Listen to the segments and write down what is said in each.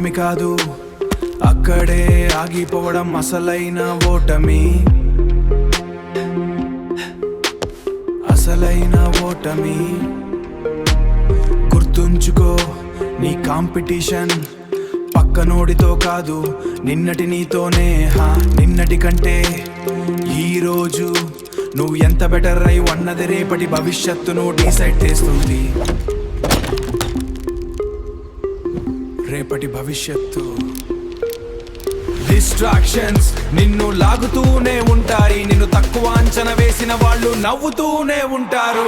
ఓటమి కాదు, అక్కడే ఆగిపోవడం అసలైన ఓటమి. అసలైన ఓటమి. గుర్తుంచుకో, నీ కాంపిటీషన్ పక్కనోడితో కాదు, నిన్నటి నీతోనే. నిన్నటి కంటే ఈరోజు నువ్వు ఎంత బెటర్ అయ్యి అన్నది రేపటి భవిష్యత్తును డిసైడ్ చేస్తుంది. రేపటి భవిష్యత్తు. డిస్ట్రాక్షన్స్ నిన్ను లాగుతూనే ఉంటాయి, నిన్ను తక్కువ అంచనా వేసిన వాళ్ళు నవ్వుతూనే ఉంటారు.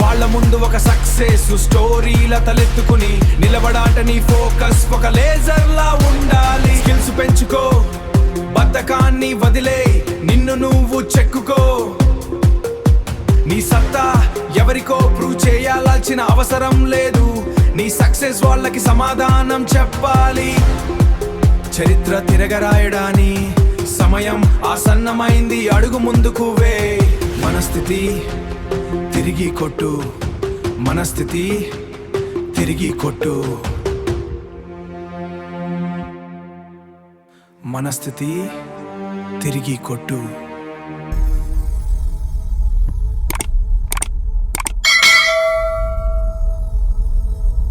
వాళ్ళ ముందు ఒక సక్సెస్ స్టోరీల తలెత్తుకుని నిలబడాట నీ ఫోకస్ ఒక లేజర్ లా ఉండాలి. స్కిల్స్ పెంచుకో, బద్ధకాన్ని వదిలే, నిన్ను నువ్వు చెక్కుకో. నీ సత్తా ఎవరికో ప్రూవ్ చేయాల్సిన అవసరం లేదు, నీ సక్సెస్ వాళ్ళకి సమాధానం చెప్పాలి. చరిత్ర తిరగరాయడాని సమయం ఆసన్నమైంది, అడుగు ముందుకు వే. మనస్థితి తిరిగి కొట్టు, మనస్థితి తిరిగి కొట్టు. మనస్థితి తిరిగి కొట్టు.